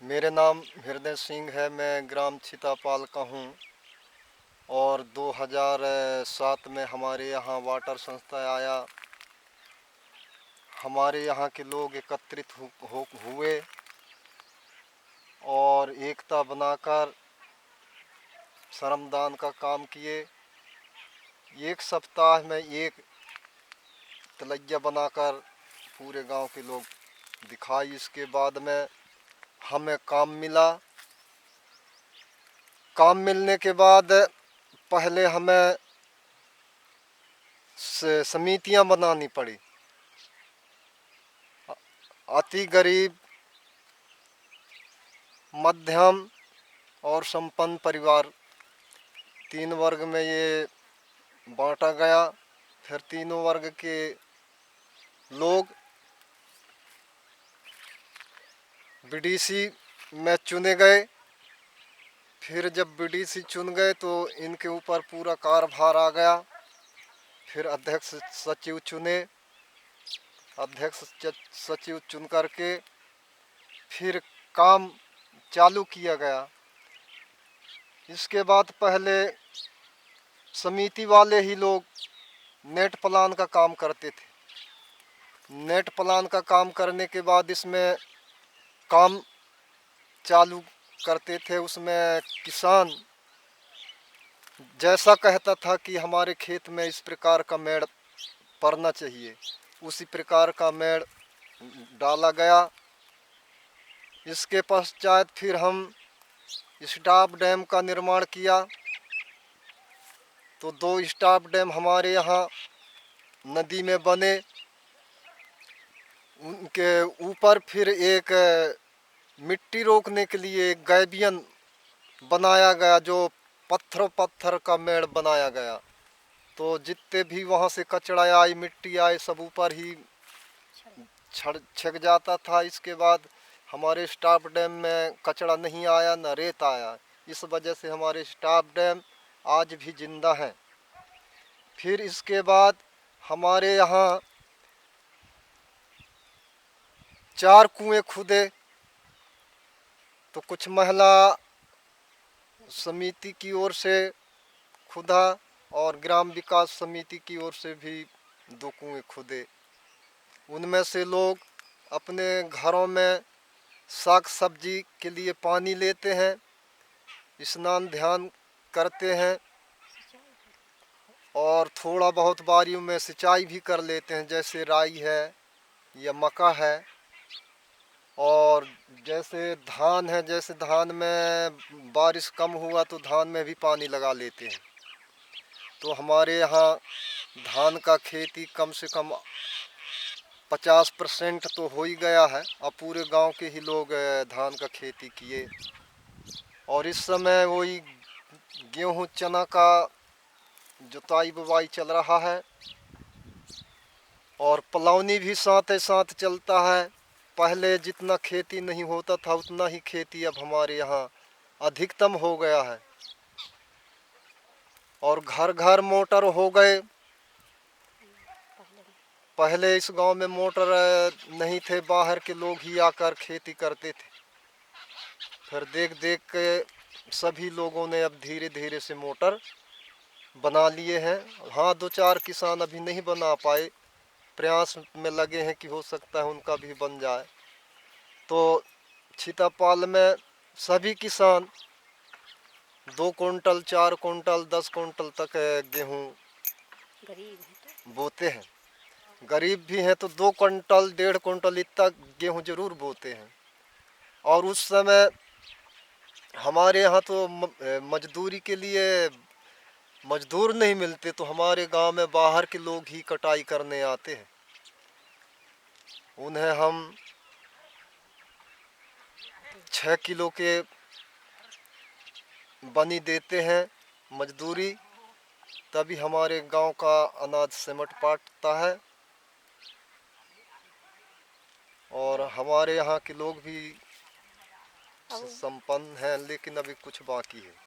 मेरे नाम हृदय सिंह है। मैं ग्राम छितापाल का हूँ और 2007 में हमारे यहाँ वाटर संस्था आया। हमारे यहाँ के लोग एकत्रित हुए और एकता बनाकर श्रमदान का काम किए। एक सप्ताह में एक तलैया बनाकर पूरे गांव के लोग दिखाई। इसके बाद में हमें काम मिला। काम मिलने के बाद पहले हमें समितियां बनानी पड़ी। अति गरीब, मध्यम और संपन्न परिवार, 3 वर्ग में ये बांटा गया। फिर तीनों वर्ग के लोग बीडीसी में चुने गए। फिर जब बीडीसी चुन गए तो इनके ऊपर पूरा कार्यभार आ गया। फिर अध्यक्ष सचिव चुने। अध्यक्ष सचिव चुन करके फिर काम चालू किया गया। इसके बाद पहले समिति वाले ही लोग नेट प्लान का काम करते थे। नेट प्लान का काम करने के बाद इसमें काम चालू करते थे। उसमें किसान जैसा कहता था कि हमारे खेत में इस प्रकार का मेड़ पड़ना चाहिए, उसी प्रकार का मेड़ डाला गया। इसके पश्चात फिर हम स्टॉप डैम का निर्माण किया। तो 2 स्टॉप डैम हमारे यहाँ नदी में बने। उनके ऊपर फिर एक मिट्टी रोकने के लिए एक गैबियन बनाया गया, जो पत्थर का मेड़ बनाया गया। तो जितने भी वहाँ से कचरा आई, मिट्टी आई, सब ऊपर ही छिक जाता था। इसके बाद हमारे स्टॉप डैम में कचरा नहीं आया, न रेत आया। इस वजह से हमारे स्टॉप डैम आज भी जिंदा हैं। फिर इसके बाद हमारे यहाँ 4 कुएं खुदे। तो कुछ महिला समिति की ओर से खुदा और ग्राम विकास समिति की ओर से भी 2 कुएं खुदे। उनमें से लोग अपने घरों में साग सब्जी के लिए पानी लेते हैं, स्नान ध्यान करते हैं और थोड़ा बहुत बारियों में सिंचाई भी कर लेते हैं, जैसे राई है या मक्का है। और जैसे धान है, जैसे धान में बारिश कम हुआ तो धान में भी पानी लगा लेते हैं। तो हमारे यहाँ धान का खेती कम से कम 50% तो हो ही गया है। अब पूरे गांव के ही लोग धान का खेती किए। और इस समय वही गेहूं चना का जुताई बुवाई चल रहा है और पलौनी भी साथ साथ चलता है। पहले जितना खेती नहीं होता था उतना ही खेती अब हमारे यहाँ अधिकतम हो गया है। और घर घर मोटर हो गए। पहले इस गांव में मोटर नहीं थे, बाहर के लोग ही आकर खेती करते थे। फिर देख देख के सभी लोगों ने अब धीरे धीरे से मोटर बना लिए हैं। हाँ, 2-4 किसान अभी नहीं बना पाए, प्रयास में लगे हैं कि हो सकता है उनका भी बन जाए। तो छितापाल में सभी किसान 2 कुंटल, 4 कुंटल, 10 कुंटल तक गेहूँ बोते हैं। गरीब भी हैं तो 2 कुंटल, 1.5 कुंटल इतना गेहूँ जरूर बोते हैं। और उस समय हमारे यहाँ तो मजदूरी के लिए मजदूर नहीं मिलते, तो हमारे गांव में बाहर के लोग ही कटाई करने आते हैं। उन्हें हम 6 किलो के बनी देते हैं मजदूरी, तभी हमारे गांव का अनाज सिमट पाता है। और हमारे यहाँ के लोग भी संपन्न हैं, लेकिन अभी कुछ बाकी है।